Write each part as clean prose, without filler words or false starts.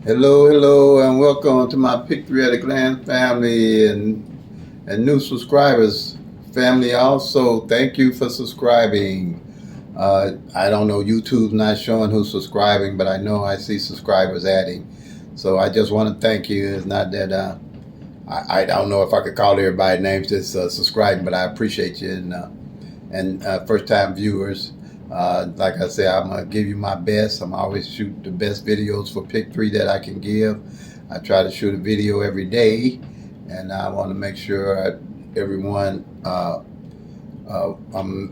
Hello, hello, and welcome to my Pick 3 at a Glance family and new subscribers family also. Thank you for subscribing. I don't know, YouTube's not showing who's subscribing, but I know I see subscribers adding. So I just want to thank you. It's not that I don't know if I could call everybody names just subscribing, but I appreciate you. And first time viewers. Like I said, I'm gonna give you my best. I'm always shoot the best videos for Pick 3 that I can give. I try to shoot a video every day, and I want to make sure everyone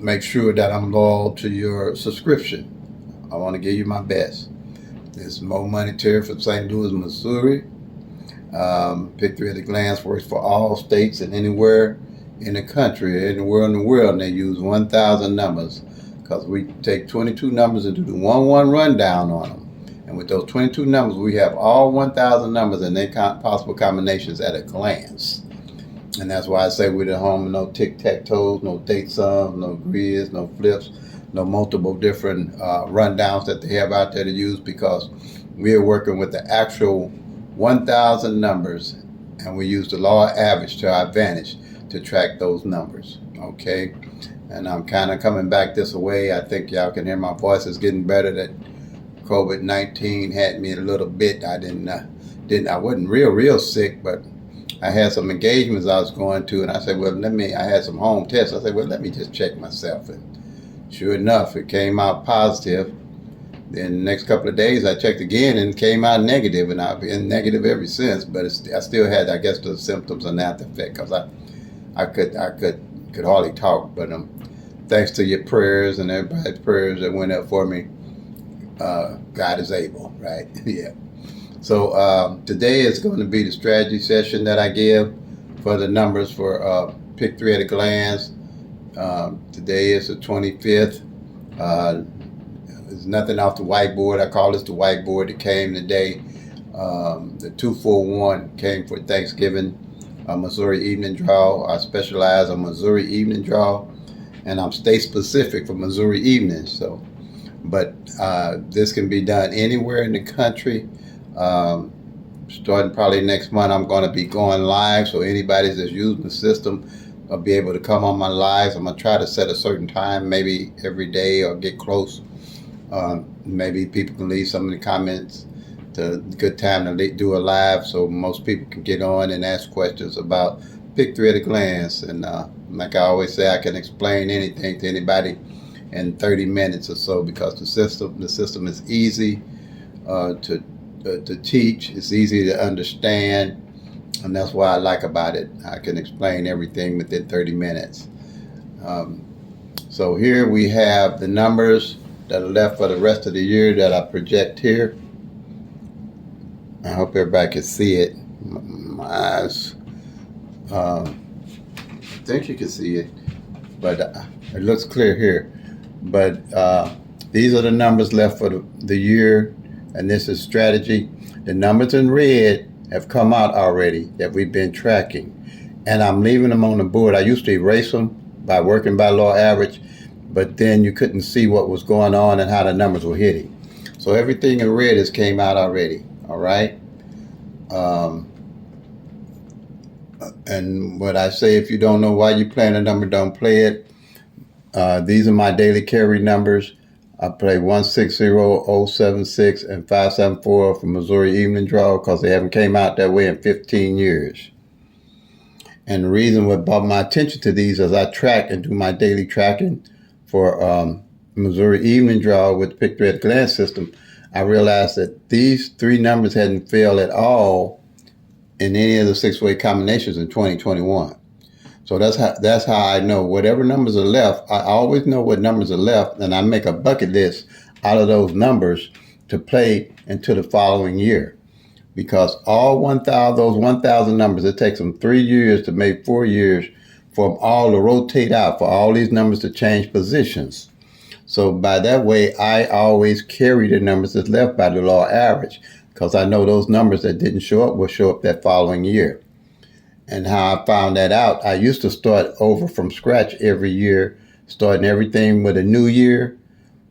make sure that I'm loyal to your subscription. I want to give you my best. This is Mo Money Terry from St. Louis, Missouri. Pick 3 at a Glance works for all states and anywhere in the country, anywhere in the world, and they use 1,000 numbers. Because we take 22 numbers and do the 1-1 rundown on them. And with those 22 numbers, we have all 1,000 numbers and their possible combinations at a glance. And that's why I say we're at home, no tic-tac-toes, no date sums, no grids, no flips, no multiple different rundowns that they have out there to use, because we are working with the actual 1,000 numbers, and we use the law of average to our advantage to track those numbers, okay? And I'm kind of coming back this way. I think y'all can hear my voice is getting better. That COVID-19 had me a little bit. I wasn't real sick, but I had some engagements I was going to, and I said, well, I had some home tests. I said, well, let me just check myself. And sure enough, it came out positive. Then the next couple of days, I checked again and it came out negative, and I've been negative ever since. But I still had, I guess, the symptoms and after effect, because I could hardly talk, but thanks to your prayers and everybody's prayers that went up for me, God is able, right? Yeah. So today is going to be the strategy session that I give for the numbers for Pick 3 at a Glance. Today is the 25th. There's nothing off the whiteboard. I call this the whiteboard that came today. The 241 came for Thanksgiving. Missouri evening draw. I specialize on Missouri evening draw, and I'm state specific for Missouri evenings. So, but this can be done anywhere in the country. Starting probably next month, I'm going to be going live. So anybody that's using the system will be able to come on my lives. I'm going to try to set a certain time, maybe every day or get close. Maybe people can leave some of the comments. It's a good time to do a live so most people can get on and ask questions about Pick 3 at a Glance. And like I always say, I can explain anything to anybody in 30 minutes or so, because the system is easy to teach. It's easy to understand, and that's what I like about it. I can explain everything within 30 minutes. So here we have the numbers that are left for the rest of the year that I project here. I hope everybody can see it. My eyes, I think you can see it, but it looks clear here. But these are the numbers left for the year, and this is strategy. The numbers in red have come out already that we've been tracking, and I'm leaving them on the board. I used to erase them by working by law average, but then you couldn't see what was going on and how the numbers were hitting. So everything in red has came out already. All right. And what I say, if you don't know why you playing a number, don't play it. These are my daily carry numbers. I play 160, 076, and 574 for Missouri evening draw, because they haven't came out that way in 15 years. And the reason what brought my attention to these is I track and do my daily tracking for Missouri evening draw with the Pick 3 at a Glance system. I realized that these three numbers hadn't failed at all in any of the six-way combinations in 2021. So that's how I know whatever numbers are left. I always know what numbers are left, and I make a bucket list out of those numbers to play into the following year. Because all 1,000 numbers, it takes them 3 years to maybe 4 years for them all to rotate out, for all these numbers to change positions. So by that way, I always carry the numbers that's left by the law average, because I know those numbers that didn't show up will show up that following year. And how I found that out, I used to start over from scratch every year, starting everything with a new year.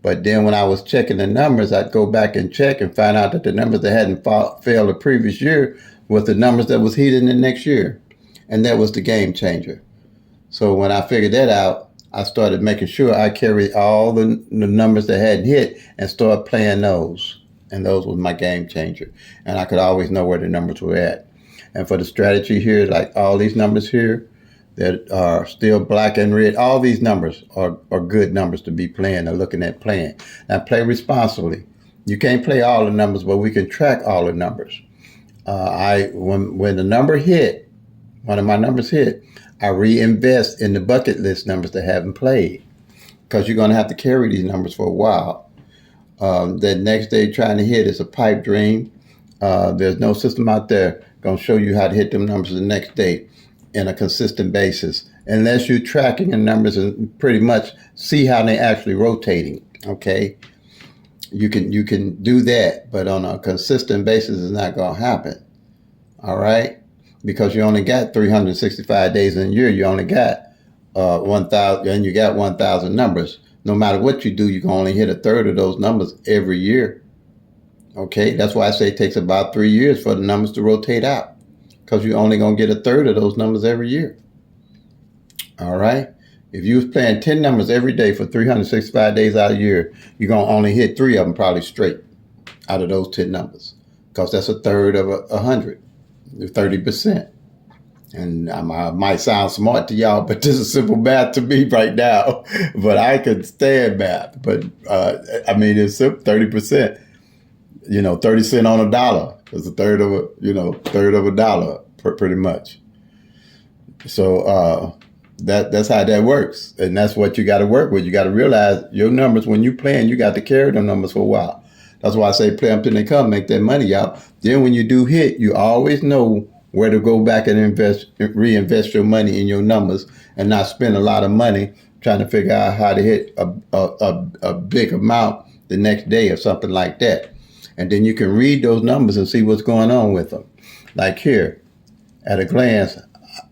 But then when I was checking the numbers, I'd go back and check and find out that the numbers that hadn't failed the previous year was the numbers that was hitting the next year. And that was the game changer. So when I figured that out, I started making sure I carried all the numbers that hadn't hit and started playing those. And those was my game changer. And I could always know where the numbers were at. And for the strategy here, like all these numbers here that are still black and red, all these numbers are good numbers to be playing or looking at playing. Now play responsibly. You can't play all the numbers, but we can track all the numbers. When the number hit, one of my numbers hit, I reinvest in the bucket list numbers that haven't played, because you're going to have to carry these numbers for a while. That next day trying to hit is a pipe dream. There's no system out there going to show you how to hit them numbers the next day in a consistent basis, unless you're tracking the numbers and pretty much see how they actually rotating. Okay, you can do that, but on a consistent basis, it's not going to happen. All right, because you only got 365 days in a year. You only got 1,000, and you got 1,000 numbers. No matter what you do, you can only hit a third of those numbers every year. Okay, that's why I say it takes about 3 years for the numbers to rotate out, because you're only going to get a third of those numbers every year. All right, if you was playing 10 numbers every day for 365 days out of the year, you're going to only hit 3 of them probably straight out of those 10 numbers, because that's a third of 100, 30%. And I might sound smart to y'all, but this is simple math to me right now. But I could stand math. But I mean, it's 30%. 30 cents on a dollar is a third of a dollar, pretty much. So that's how that works, and that's what you got to work with. You got to realize your numbers when you playing, you got to carry them numbers for a while. That's why I say play them till they come, make that money out. Then when you do hit, you always know where to go back and reinvest your money in your numbers, and not spend a lot of money trying to figure out how to hit a big amount the next day or something like that. And then you can read those numbers and see what's going on with them. Like here, at a glance,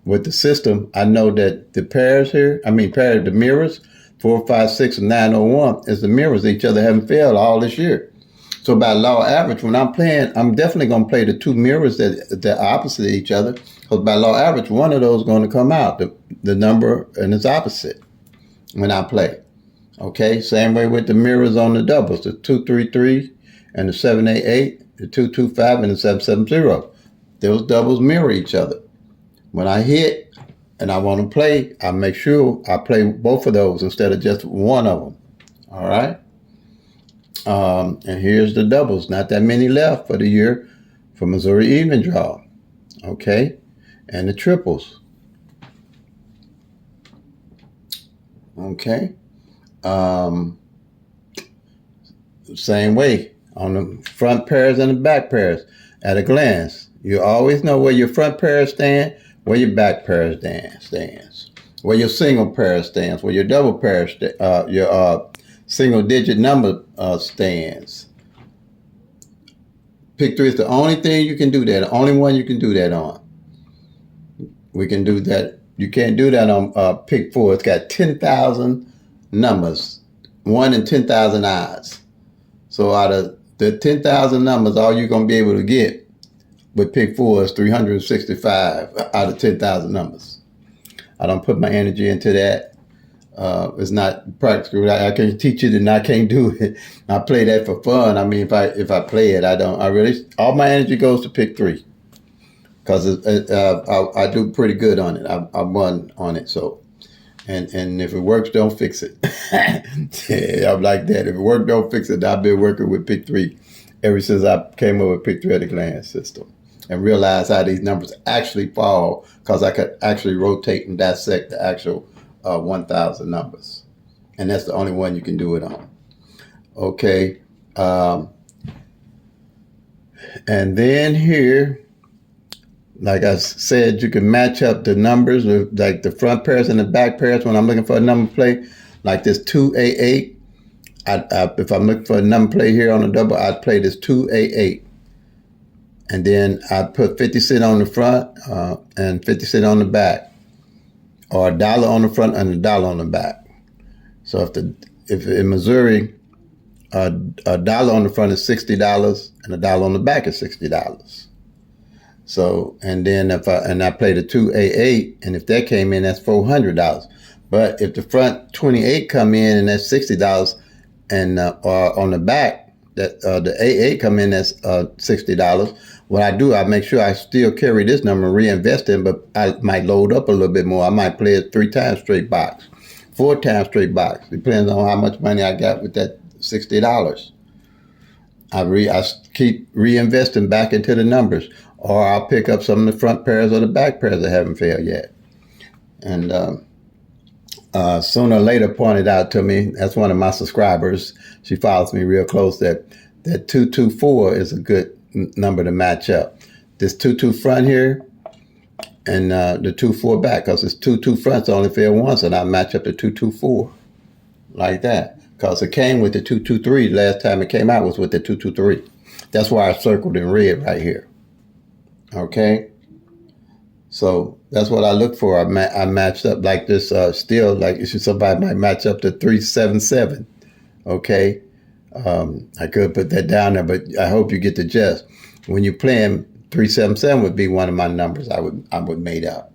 with the system, I know that the pairs here, the mirrors, 4, 5, 6, and 901 is the mirrors each other haven't failed all this year. So by law of average, when I'm playing, I'm definitely going to play the two mirrors that are opposite of each other. Because by law of average, one of those is going to come out, the number and its opposite when I play. Okay, same way with the mirrors on the doubles, the 233 and the 788, the 225 and the 770. Those doubles mirror each other. When I hit and I want to play, I make sure I play both of those instead of just one of them. All right. And here's the doubles. Not that many left for the year for Missouri even draw. Okay. And the triples. Okay. Same way on the front pairs and the back pairs. At a glance, you always know where your front pairs stand, where your back pairs stands, where your single pair stands, where your double pair, your single digit number stands. Pick 3 is the only thing you can do that. The only one you can do that on. We can do that. You can't do that on pick 4. It's got 10,000 numbers, 1 in 10,000 odds. So out of the 10,000 numbers, all you're going to be able to get with pick 4 is 365 out of 10,000 numbers. I don't put my energy into that. It's not practical. I can teach it and I can't do it. I play that for fun. I mean, if I play it, all my energy goes to pick 3 because I do pretty good on it. I won on it. So, and if it works, don't fix it. Yeah, I'm like that. If it works, don't fix it. I've been working with pick 3 ever since I came up with pick 3 at the glance system and realized how these numbers actually fall, because I could actually rotate and dissect the actual 1,000 numbers. And that's the only one you can do it on. Okay. And then here, like I said, you can match up the numbers with like the front pairs and the back pairs. When I'm looking for a number play, like this 288, if I'm looking for a number play here on a double, I'd play this 288. And then I'd put 50 cents on the front and 50 cents on the back, or $1 on the front and $1 on the back. So if in Missouri, a dollar on the front is $60 and a dollar on the back is $60. So, and then if I played a 288, and if that came in, that's $400. But if the front 28 come in and that's $60, and on the back that the AA come in, that's $60. What I do, I make sure I still carry this number and reinvest in, but I might load up a little bit more. I might play it 3 times straight box, 4 times straight box. Depends on how much money I got with that $60. I keep reinvesting back into the numbers, or I'll pick up some of the front pairs or the back pairs that haven't failed yet. And sooner or later pointed out to me, that's one of my subscribers, she follows me real close, that 224 is a good number to match up. This 22 front here and the 24 back, because it's 22 fronts only failed once, and I match up the 224 like that. Because it came with the 223. Last time it came out was with the 223. That's why I circled in red right here. Okay? So that's what I look for. I matched up like this still, like somebody might match up to 377. Okay? I could put that down there, but I hope you get the gist. When you're playing, 377 would be one of my numbers I would made up.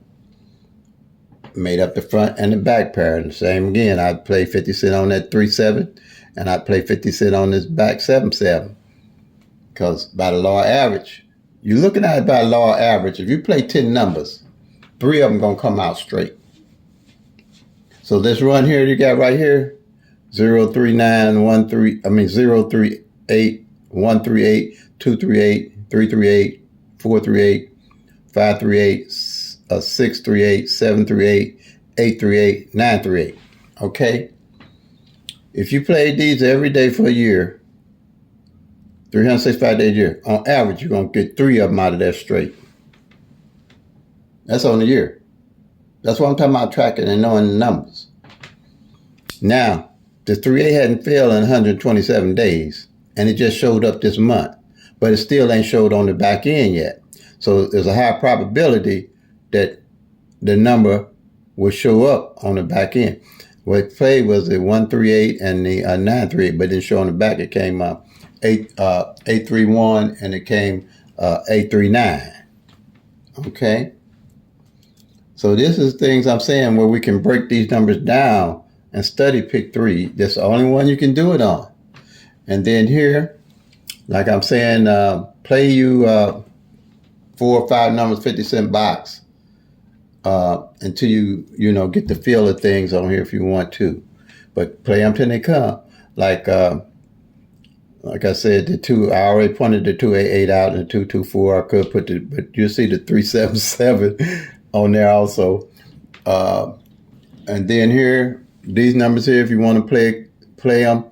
Made up the front and the back pair. And the same again, I'd play 50 cent on that 3-7, and I'd play 50 cent on this back 7-7. Because by the law of average, you're looking at it by law of average. If you play 10 numbers, 3 of them going to come out straight. So this run here you got right here, 03913, 038, 138, 238, 338, 438, 538, 638, 738, 838, 938. Okay? If you played these every day for a year, 365 days a year, on average, you're going to get 3 of them out of that straight. That's on the year. That's what I'm talking about, tracking and knowing the numbers. Now, the 3A hadn't failed in 127 days, and it just showed up this month, but it still ain't showed on the back end yet. So there's a high probability that the number will show up on the back end. What it played was the 138 and the 938, but didn't show on the back. It came 831 and it came 839. Okay? So this is things I'm saying where we can break these numbers down and study pick 3. That's the only one you can do it on. And then here, like I'm saying, play you 4 or 5 numbers, 50 cent box, until you get the feel of things on here if you want to. But play them till they come. Like I said, I already pointed the 288 out and the 224. I could put but you'll see the 377 on there also. And then here, these numbers here, if you want to play them,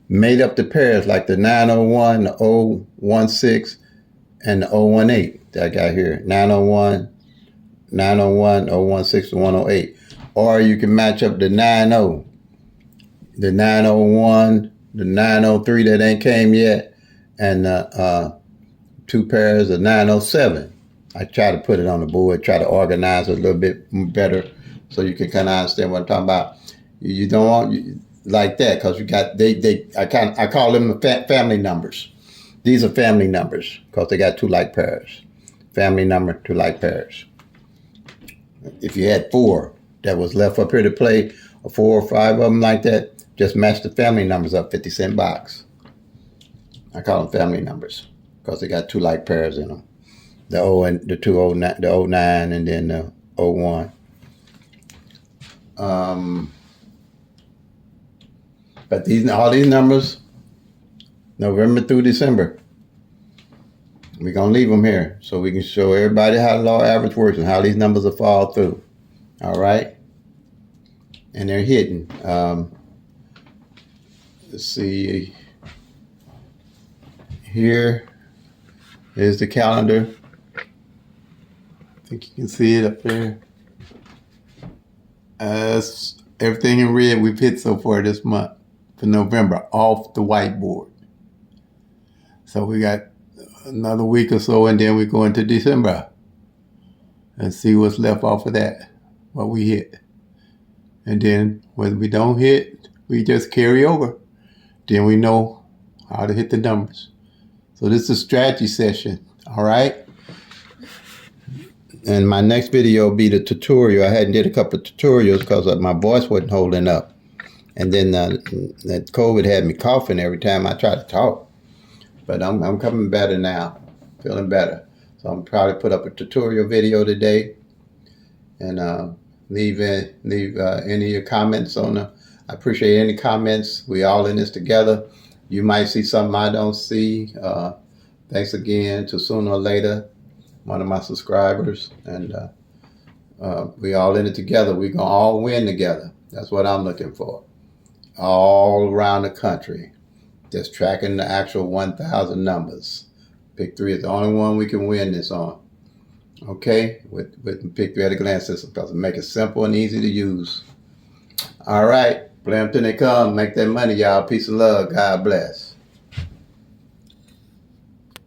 made up the pairs like the 901, the 016, and the 018 that I got here. 901, 901, 016, and 108. Or you can match up the 90, the 901, the 903 that ain't came yet, and 2 pairs of 907. I try to put it on the board, try to organize it a little bit better so you can kind of understand what I'm talking about. You don't want like that because you got I call them family numbers. These are family numbers because they got 2 like pairs. Family number, 2 like pairs. If you had 4 that was left up here to play, or 4 or 5 of them like that, just match the family numbers up, 50 cent box. I call them family numbers because they got 2 like pairs in them. The 0 and the 209, the 09 and then the 01. But all these numbers, November through December, we're going to leave them here so we can show everybody how the law average works and how these numbers will fall through. All right? And they're hidden. Let's see. Here is the calendar. I think you can see it up there. Everything in red we've hit so far this month for November off the whiteboard. So we got another week or so, and then we go into December and see what's left off of that, what we hit. And then when we don't hit, we just carry over then we know how to hit the numbers. So this is a strategy session, all right? And my next video will be the tutorial. I hadn't did a couple of tutorials because my voice wasn't holding up. And then that COVID had me coughing every time I tried to talk. But I'm coming better now, feeling better. So I'm probably put up a tutorial video today, and leave any of your comments on the. I appreciate any comments. We all in this together. You might see something I don't see. Thanks again to Sooner or Later, one of my subscribers, and we all in it together. We're gonna all win together. That's what I'm looking for. All around the country, just tracking the actual 1,000 numbers. Pick 3 is the only one we can win this on. Okay, with Pick 3 at a glance system, because it make it simple and easy to use. All right, play them till they come. Make that money, y'all. Peace and love. God bless.